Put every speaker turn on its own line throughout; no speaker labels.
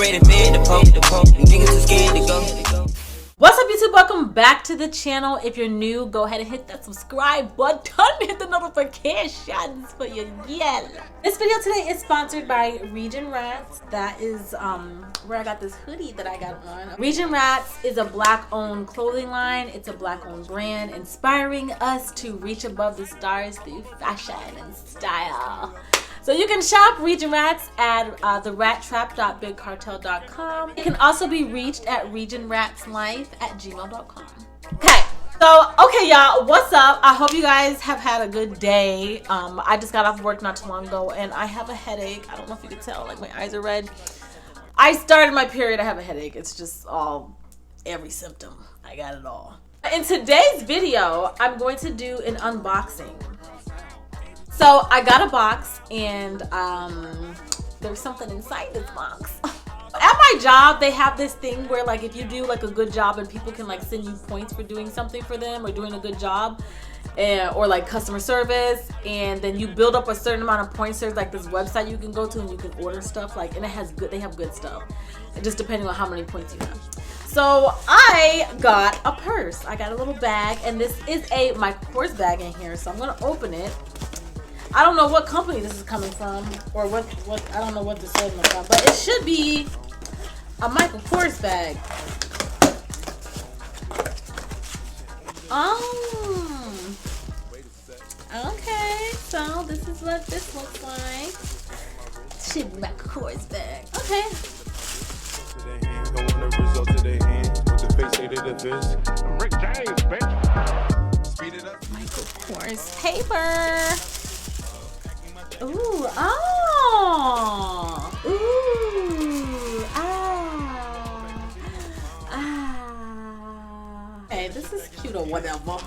already fed the poke. Niggas too scared to go.
What's up, YouTube? Welcome back to the channel. If you're new, go ahead and hit that subscribe button. Hit the notifications for your yell. This video today is sponsored by Region Rats. That is where I got this hoodie that I got on. Region Rats is a black-owned clothing line. It's a black-owned brand inspiring us to reach above the stars through fashion and style. So you can shop Region Rats at therattrap.bigcartel.com. It can also be reached at regionratslife@gmail.com. Okay, so y'all, what's up? I hope you guys have had a good day. I just got off work not too long ago and I have a headache. I don't know if you can tell, like my eyes are red. I started my period, I have a headache. It's just every symptom. I got it all. In today's video, I'm going to do an unboxing. So I got a box and there's something inside this box. At my job, they have this thing where like if you do like a good job and people can like send you points for doing something for them or doing a good job, or like customer service, and then you build up a certain amount of points. There's like this website you can go to and you can order stuff like, and it has good, they have good stuff, just depending on how many points you have. So I got a purse. I got a little bag, and this is a Michael Kors bag in here. So I'm gonna open it. I don't know what company this is coming from, or what I don't know what this is from, but it should be a Michael Kors bag. Okay, so this is what this looks like. Should be Michael Kors bag. Okay. Michael Kors paper. Ooh, Okay, this is cute or whatever.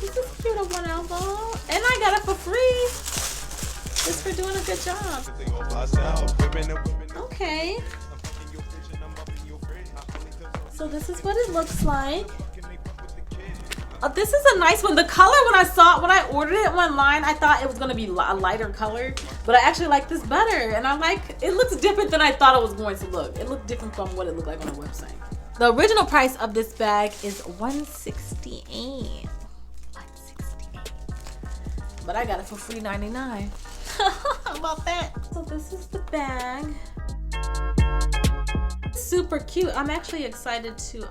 This is cute or whatever. And I got it for free. Just for doing a good job. Okay. So this is what it looks like. This is a nice one. The color, when I ordered it online, I thought it was going to be a lighter color, but I actually like this better, and I like it. Looks different than I thought it was going to look. It looked different from what it looked like on the website. The original price of this bag is $168. But I got it for free $99. How about that? So this is the bag. Super cute. I'm actually excited to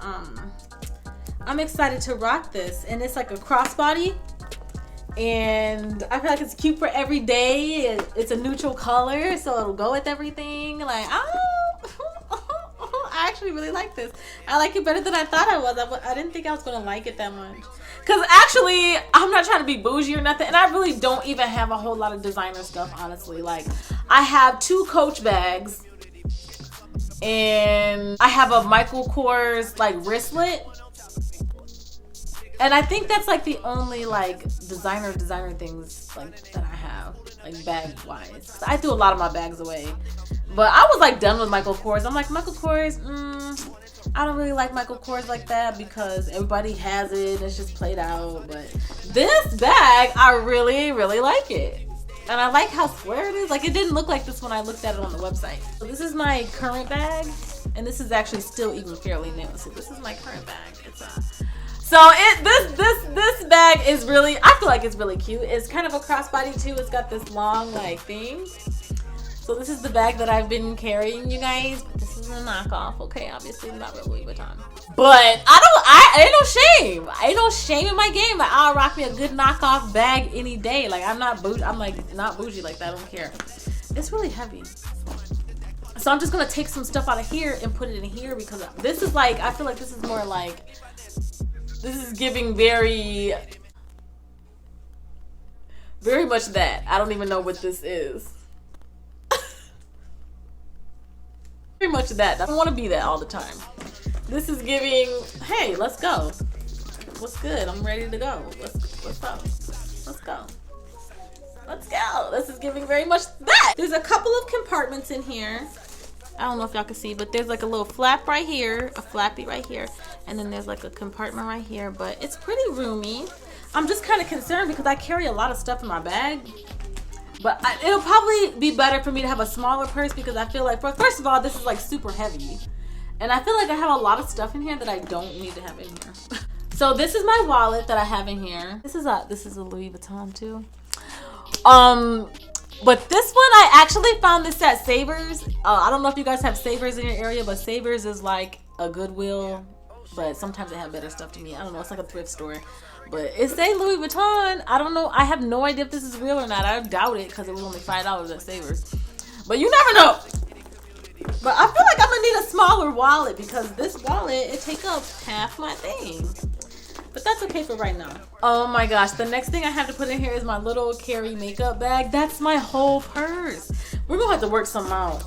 rock this, and it's like a crossbody, and I feel like it's cute for every day. It's a neutral color, so it'll go with everything. Like, I actually really like this. I like it better than I thought I was. I didn't think I was gonna like it that much, because actually I'm not trying to be bougie or nothing, and I really don't even have a whole lot of designer stuff, honestly. Like, I have 2 Coach bags, and I have a Michael Kors like wristlet. And I think that's like the only like designer things like that I have, like bag wise. I threw a lot of my bags away, but I was like done with Michael Kors. I'm like, Michael Kors, I don't really like Michael Kors like that because everybody has it. It's just played out. But this bag, I really like it. And I like how square it is. Like, it didn't look like this when I looked at it on the website. So this is my current bag, and this is actually still even fairly new. So this is my current bag. So this bag is really, I feel like it's really cute. It's kind of a crossbody too. It's got this long like thing. So this is the bag that I've been carrying, you guys. But this is a knockoff, okay? Obviously not real Louis Vuitton. But ain't no shame. Ain't no shame in my game. Like, I'll rock me a good knockoff bag any day. Like, I'm not bougie. I'm like not bougie like that. I don't care. It's really heavy. So I'm just gonna take some stuff out of here and put it in here, because this is like, I feel like this is more like, this is giving very much that. I don't even know what this is. Very much that. I don't want to be that all the time. This is giving, hey, let's go. What's good? I'm ready to go. Let's go. Let's go. Let's go. This is giving very much that. There's a couple of compartments in here. I don't know if y'all can see, but there's like a little flap right here, a flappy right here, and then there's like a compartment right here, but it's pretty roomy. I'm just kind of concerned because I carry a lot of stuff in my bag, But it'll probably be better for me to have a smaller purse because I feel like, first of all, this is like super heavy. And I feel like I have a lot of stuff in here that I don't need to have in here. So this is my wallet that I have in here. This is a Louis Vuitton too. But this one, I actually found this at Savers. I don't know if you guys have Savers in your area, but Savers is like a Goodwill, but sometimes they have better stuff to me. I don't know, it's like a thrift store. But it say Louis Vuitton. I don't know, I have no idea if this is real or not. I doubt it because it was only $5 at Savers. But you never know. But I feel like I'm gonna need a smaller wallet because this wallet, it takes up half my thing. But that's okay for right now. Oh my gosh, the next thing I have to put in here is my little Carrie makeup bag. That's my whole purse. We're gonna have to work something out.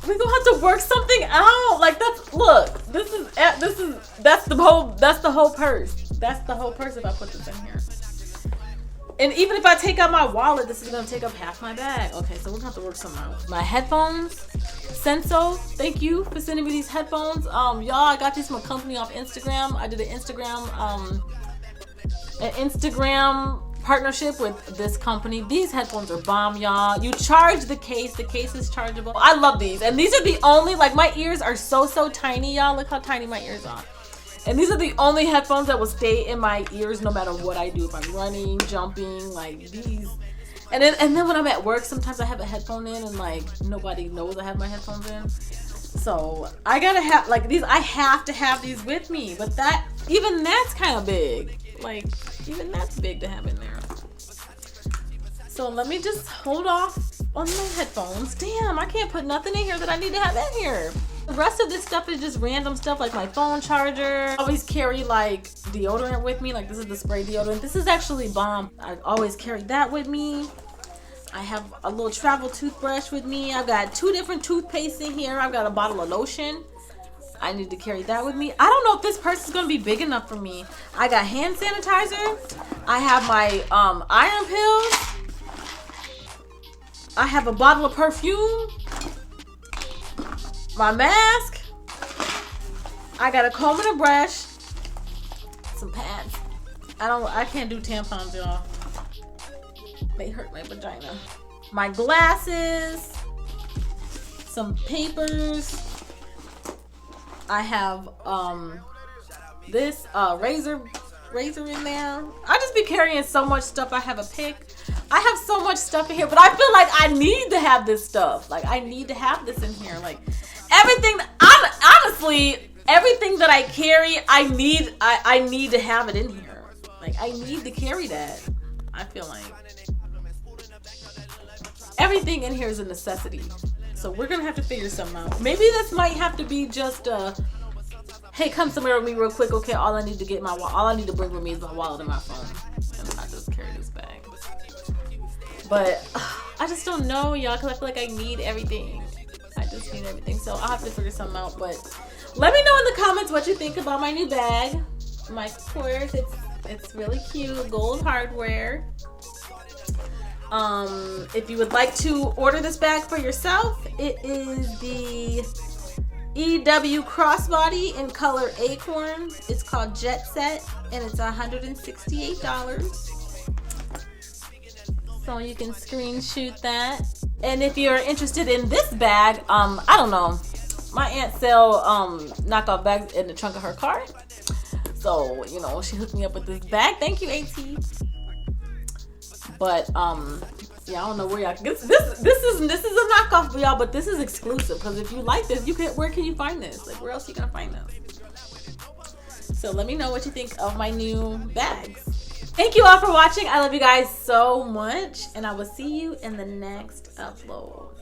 We're gonna have to work something out. Like that's, look, that's the whole purse. That's the whole purse if I put this in here. And even if I take out my wallet, this is gonna take up half my bag. Okay, so we're gonna have to work something out. My headphones, Senso, thank you for sending me these headphones. Y'all, I got these from a company off Instagram. I did an Instagram partnership with this company. These headphones are bomb, y'all. You charge the case is chargeable. I love these. And these are the only, like, my ears are so tiny, y'all. Look how tiny my ears are. And these are the only headphones that will stay in my ears no matter what I do. If I'm running, jumping, like these. And then when I'm at work, sometimes I have a headphone in and like nobody knows I have my headphones in. So I gotta have, like, these, I have to have these with me. But even that's kind of big. Like, even that's big to have in there. So let me just hold off on my headphones. Damn, I can't put nothing in here that I need to have in here. The rest of this stuff is just random stuff, like my phone charger. I always carry like deodorant with me. Like, this is the spray deodorant. This is actually bomb. I always carry that with me. I have a little travel toothbrush with me. I've got 2 different toothpastes in here. I've got a bottle of lotion. I need to carry that with me. I don't know if this purse is gonna be big enough for me. I got hand sanitizer. I have my iron pills. I have a bottle of perfume. My mask. I got a comb and a brush. Some pads. I can't do tampons, y'all. They hurt my vagina. My glasses. Some papers. I have this razor in there. I just be carrying so much stuff. I have a pick. I have so much stuff in here, but I feel like I need to have this stuff. Like, I need to have this in here. Like, everything, honestly, everything that I carry, I need to have it in here. Like, I need to carry that. I feel like everything in here is a necessity. So we're gonna have to figure something out. Maybe this might have to be just hey, come somewhere with me real quick. Okay, all I need to bring with me is my wallet and my phone, and I just carry this bag. But I just don't know, y'all, because I feel like I need everything. I just need everything, so I'll have to figure something out. But let me know in the comments what you think about my new bag, my purse. It's really cute, gold hardware. If you would like to order this bag for yourself, it is the EW Crossbody in color Acorn. It's called Jet Set, and it's $168. So you can screenshot that. And if you're interested in this bag, I don't know. My aunt sell knockoff bags in the trunk of her car. So, you know, she hooked me up with this bag. Thank you, AT. But yeah, I don't know where y'all can get this. This is a knockoff for y'all, but this is exclusive, because if you like this, where can you find this? Like, where else are you gonna find this? So let me know what you think of my new bags. Thank you all for watching. I love you guys so much, and I will see you in the next upload.